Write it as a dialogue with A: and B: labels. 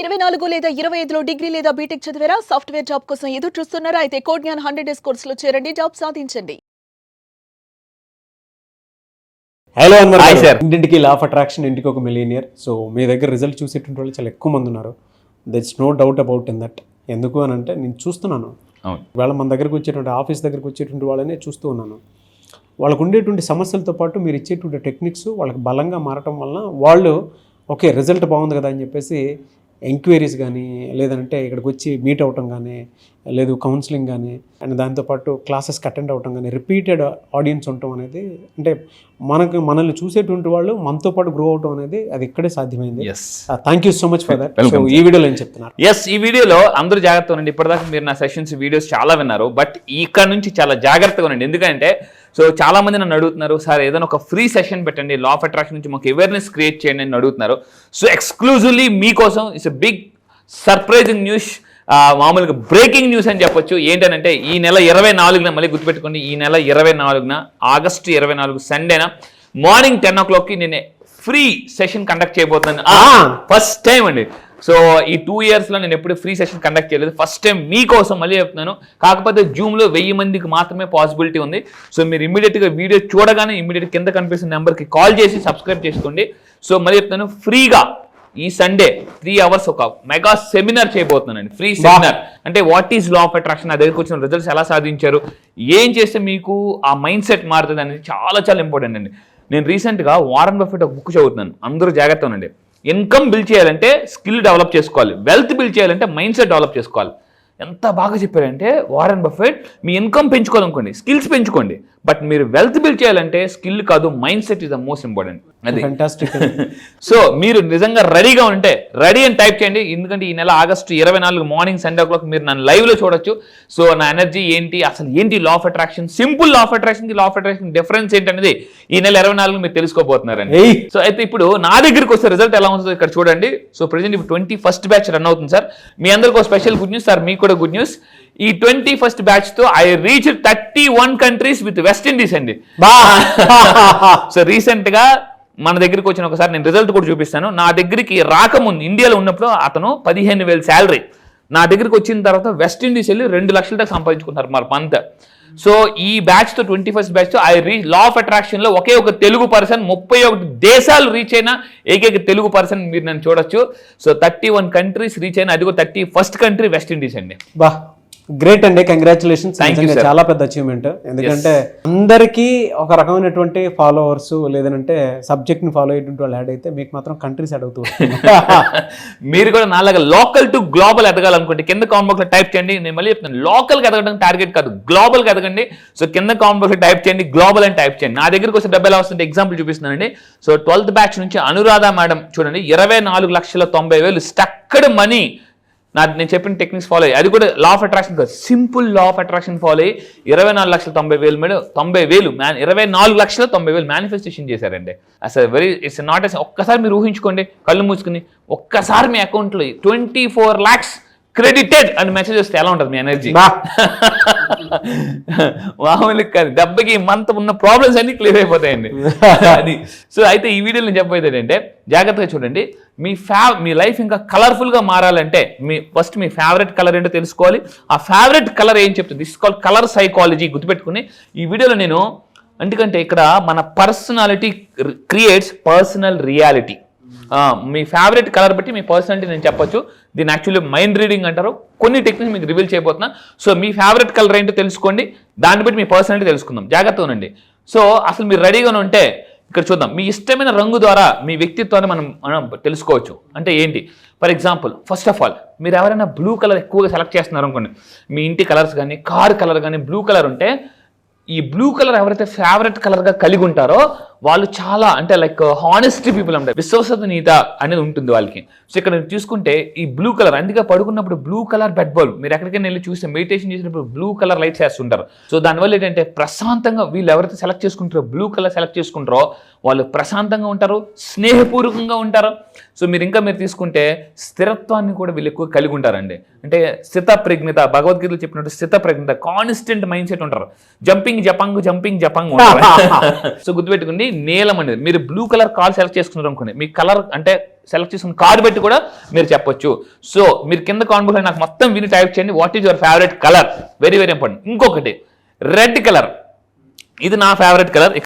A: 2024 లేదా 25లో డిగ్రీ లేదా బీటెక్ చదివారా? సాఫ్ట్వేర్ జాబ్ కోసం ఎదురు చూస్తున్నారా? అయితే కోడ్ జ్ఞాన్ 100 డేస్ కోర్సులో చేరండి, జాబ్ సాధించండి.
B: Hello Anwar
C: hi sir.
B: ఇంటింటికి లా ఆఫ్ అట్రాక్షన్, ఇంటికి ఒక మిలియనియర్. సో మీ దగ్గర రిజల్ట్ చూసేటువంటి వాళ్ళు చాలా ఎక్కువ మంది ఉన్నారు. That's no doubt about in that. ఎందుకు అని అంటే నేను చూస్తున్నాను, వాళ్ళ మన దగ్గరకు వచ్చేటువంటి ఆఫీస్ దగ్గరకు వచ్చేటువంటి వాళ్ళనే చూస్తూ ఉన్నాను. వాళ్ళకు ఉండేటువంటి సమస్యలతో పాటు మీరు ఇచ్చేటువంటి టెక్నిక్స్ వాళ్ళకి బలంగా మారటం వలన వాళ్ళు ఓకే రిజల్ట్ బాగుంది కదా అని చెప్పేసి ఎంక్వైరీస్ కానీ, లేదంటే ఇక్కడికి వచ్చి మీట్ అవ్వటం కానీ, లేదు కౌన్సిలింగ్ కానీ, అండ్ దాంతోపాటు క్లాసెస్కి అటెండ్ అవ్వటం కానీ, రిపీటెడ్ ఆడియన్స్ ఉండటం అనేది, అంటే మనల్ని చూసేటువంటి వాళ్ళు మనతో పాటు గ్రో అవటం అనేది అది ఇక్కడే సాధ్యమైంది. Thank you so much for that. So ఈ వీడియోలో ఏం చెప్తున్నారు?
C: ఈ వీడియోలో అందరూ జాగ్రత్తగా ఉండండి. ఇప్పటిదాకా మీరు నా సెషన్స్ వీడియోస్ చాలా విన్నారు, బట్ ఇక్కడ నుంచి చాలా జాగ్రత్తగా ఉండండి. ఎందుకంటే సో చాలా మంది నన్ను అడుగుతున్నారు, సార్ ఏదైనా ఒక ఫ్రీ సెషన్ పెట్టండి, లా ఆఫ్ అట్రాక్షన్ నుంచి మాకు అవేర్నెస్ క్రియేట్ చేయండి అని అడుగుతున్నారు. సో ఎక్స్క్లూజివ్లీ మీకోసం it's a big surprising news, మామూలుగా బ్రేకింగ్ న్యూస్ అని చెప్పొచ్చు. ఏంటంటే ఈ నెల 24న, మళ్ళీ గుర్తుపెట్టుకోండి, ఈ నెల 24న ఆగస్టు 24 సండేన మార్నింగ్ 10 o'clockకి నేను ఫ్రీ సెషన్ కండక్ట్ చేయబోతున్నాను. ఫస్ట్ టైం అండి. సో ఈ 2 yearsలో నేను ఎప్పుడు ఫ్రీ సెషన్ కండక్ట్ చేయలేదు. ఫస్ట్ టైం మీకోసం మళ్ళీ చెప్తున్నాను. కాకపోతే జూమ్లో 1000 మందికి మాత్రమే పాసిబిలిటీ ఉంది. సో మీరు ఇమీడియట్గా వీడియో చూడగానే ఇమీడియట్ కింద కనిపిస్తున్న నెంబర్కి కాల్ చేసి సబ్స్క్రైబ్ చేసుకోండి. సో మళ్ళీ చెప్తాను, ఫ్రీగా ఈ సండే 3 hours ఒక మెగా సెమినార్ చేయబోతున్నానండి. ఫ్రీ సెమినార్ అంటే what is law of attraction, నా దగ్గరికి వచ్చిన రిజల్ట్స్ ఎలా సాధించారు, ఏం చేస్తే మీకు ఆ మైండ్ సెట్ మారుతుంది అనేది చాలా చాలా ఇంపార్టెంట్ అండి. నేను రీసెంట్గా వారన్ బఫెట్ ఒక బుక్ చదువుతున్నాను. అందరూ జాగ్రత్తగా ఉండండి. ఇన్కమ్ బిల్డ్ చేయాలంటే స్కిల్ డెవలప్ చేసుకోవాలి, వెల్త్ బిల్డ్ చేయాలంటే మైండ్ సెట్ డెవలప్ చేసుకోవాలి. ఎంత బాగా చెప్పారంటే వారన్ బఫెట్, మీ ఇన్కమ్ పెంచుకోవాలనుకోండి, స్కిల్స్ పెంచుకోండి, బట్ మీరు వెల్త్ బిల్డ్ చేయాలంటే స్కిల్ కాదు, mind set is the most important. అది
B: ఫ్యాంటాస్టిక్.
C: సో మీరు నిజంగా రెడీగా ఉంటే రెడీ అని టైప్ చేయండి. ఎందుకంటే ఈ నెల ఆగస్టు 24 మార్నింగ్ 10 o'clock మీరు నన్ను లైవ్లో చూడొచ్చు. సో నా ఎనర్జీ ఏంటి, అసలు ఏంటి law of attraction, simple law of అట్రాక్షన్కి లా ఆఫ్ అట్రాక్షన్ డిఫరెన్స్ ఏంటనేది ఈ నెల 24 మీరు తెలుసుకోబోతున్నారండి. సో అయితే ఇప్పుడు నా దగ్గరికి వస్తే రిజల్ట్ ఎలా ఉంటుందో ఇక్కడ చూడండి. సో ప్రెజెంట్ ఇప్పుడు 21st బ్యాచ్ రన్ అవుతుంది సార్. మీ అందరికీ ఒక స్పెషల్ గుడ్ న్యూస్ సార్, మీకు కూడా గుడ్ న్యూస్. ఈ 21st బ్యాచ్ తో I reach 31 countries with west Indies అండి. సో రీసెంట్ గా మన దగ్గరికి వచ్చిన ఒకసారి నేను రిజల్ట్ కూడా చూపిస్తాను. నా దగ్గరికి రాకముందు ఇండియాలో ఉన్నప్పుడు అతను 15,000 శాలరీ, నా దగ్గరికి వచ్చిన తర్వాత వెస్ట్ ఇండీస్ వెళ్ళి 2 లక్షల దాకా సంపాదించుకుంటారు మరి మంత్. సో ఈ బ్యాచ్ తో 21st బ్యాచ్ తో I reach law of attraction లో ఒకే ఒక తెలుగు పర్సన్ 31 దేశాలు రీచ్ అయిన ఏకైక తెలుగు పర్సన్ మీరు నన్ను చూడొచ్చు. సో 31 countries రీచ్ అయిన, అదిగో 31st country వెస్ట్ ఇండీస్ అండి.
B: బా గ్రేట్ అండి, కంగ్రాచులేషన్స్. చాలా పెద్ద అచీవ్మెంట్. ఎందుకంటే అందరికీ ఒక రకమైనటువంటి ఫాలోవర్స్ లేదంటే సబ్జెక్ట్ ని ఫాలో అయ్యేటువంటి వాళ్ళు యాడ్ అయితే, మీకు మాత్రం కంట్రీస్ యాడ్ అవుతూ
C: మీరు కూడా నాలాగా లోకల్ టు గ్లోబల్ ఎదగాలనుకుంటే కింద కామెంట్ బాక్స్ లో టైప్ చేయండి. నేను మళ్ళీ చెప్తాను, లోకల్ గా ఎదగడం టార్గెట్ కాదు, గ్లోబల్ గా ఎదగండి. సో కింద కామెంట్ బాక్స్ లో టైప్ చేయండి, గ్లోబల్ అని టైప్ చేయండి. నా దగ్గరికి వస్తే డబ్బు ఎలా వస్తుంటే ఎగ్జాంపుల్ చూపిస్తున్నానండి. సో 12th బ్యాచ్ నుంచి అనురాధ మేడం చూడండి, 24,90,000 స్టక్డ్ మనీ. నేను చెప్పిన టెక్నిక్స్ ఫాలో అయ్యి, అది కూడా లా ఆఫ్ అట్రాక్షన్ కాదు, simple law of attraction follow అయ్యి 24,90,000 మేడం 24,90,000 మేనిఫెస్టేషన్ చేశారండి. అసలు ఇట్స్ నాట్ ఒక్కసారి మీరు ఊహించుకోండి, కళ్ళు మూసుకుని ఒక్కసారి మీ అకౌంట్లో 24 lakhs క్రెడిటెడ్ అని మెసేజ్ వస్తే ఎలా ఉంటుంది మీ ఎనర్జీ? మామూలు కాదు, దెబ్బకి మంత్ ఉన్న ప్రాబ్లమ్స్ అన్ని క్లియర్ అయిపోతాయండి. అది సో అయితే ఈ వీడియోలో నేను చెప్పేది ఏంటంటే, జాగ్రత్తగా చూడండి. మీ లైఫ్ ఇంకా కలర్ఫుల్గా మారాలంటే ఫస్ట్ మీ ఫేవరెట్ కలర్ ఏంటో తెలుసుకోవాలి. ఆ ఫేవరెట్ కలర్ ఏం చెప్తుంది, దిస్ కాల్ కలర్ సైకాలజీ. గుర్తుపెట్టుకుని ఈ వీడియోలో నేను, ఎందుకంటే ఇక్కడ మన పర్సనాలిటీ క్రియేట్స్ పర్సనల్ రియాలిటీ. మీ ఫేవరెట్ కలర్ బట్టి మీ పర్సనాలిటీ నేను చెప్పొచ్చు. దీన్ని యాక్చువల్లీ మైండ్ రీడింగ్ అంటారు. కొన్ని టెక్నిక్స్ మీకు రివీల్ చేయబోతున్నా. సో మీ ఫేవరెట్ కలర్ ఏంటో తెలుసుకోండి, దాన్ని బట్టి మీ పర్సనాలిటీ తెలుసుకుందాం. జాగ్రత్తగా ఉండండి. సో అసలు మీరు రెడీగా ఉంటే ఇక్కడ చూద్దాం. మీ ఇష్టమైన రంగు ద్వారా మీ వ్యక్తిత్వాన్ని మనం తెలుసుకోవచ్చు. అంటే ఏంటి, for example first of all మీరు ఎవరైనా బ్లూ కలర్ ఎక్కువగా సెలెక్ట్ చేస్తున్నారు అనుకోండి, మీ ఇంటి కలర్స్ కానీ కార్ కలర్ కానీ బ్లూ కలర్ ఉంటే, ఈ బ్లూ కలర్ ఎవరైతే ఫేవరెట్ కలర్గా కలిగి ఉంటారో వాళ్ళు చాలా, అంటే లైక్ హానెస్టీ పీపుల్ అంటే విశ్వసనీయత అనేది ఉంటుంది వాళ్ళకి. సో ఇక్కడ చూసుకుంటే ఈ బ్లూ కలర్, అందుకే పడుకున్నప్పుడు బ్లూ కలర్ బెడ్ బల్బ్, మీరు ఎక్కడికైనా వెళ్ళి చూస్తే మెడిటేషన్ చేసినప్పుడు బ్లూ కలర్ లైట్స్ వేస్తుంటారు. సో దానివల్ల ఏంటంటే ప్రశాంతంగా, వీళ్ళు ఎవరైతే సెలెక్ట్ చేసుకుంటారో బ్లూ కలర్ సెలెక్ట్ చేసుకుంటారో వాళ్ళు ప్రశాంతంగా ఉంటారు, స్నేహపూర్వకంగా ఉంటారు. సో మీరు తీసుకుంటే స్థిరత్వాన్ని కూడా వీళ్ళు ఎక్కువ కలిగి ఉంటారండి. అంటే స్థిత ప్రజ్ఞత, భగవద్గీతలో చెప్పినట్టు స్థిత ప్రజ్ఞత, కాన్స్టెంట్ మైండ్ సెట్ ఉంటారు. జంపింగ్ జపాంగ్ ఉంటారు. సో గుర్తుపెట్టుకోండి, అనుకోండి, నీలం అనేది. మీరు బ్లూ కలర్ కార్ సెలెక్ట్ చేసుకున్నారు అనుకోండి, మీ కలర్ అంటే సెలెక్ట్ చేసుకున్న కార్ పెట్టి కూడా మీరు చెప్పొచ్చు. సో మీరు కింద కామెంట్ బాక్స్లో నాకు మొత్తం విని టైప్ చేయండి, what is your favourite colour. Very very important. ఇంకొకటి రెడ్ కలర్, ఇది నా ఫేవరెట్ కలర్.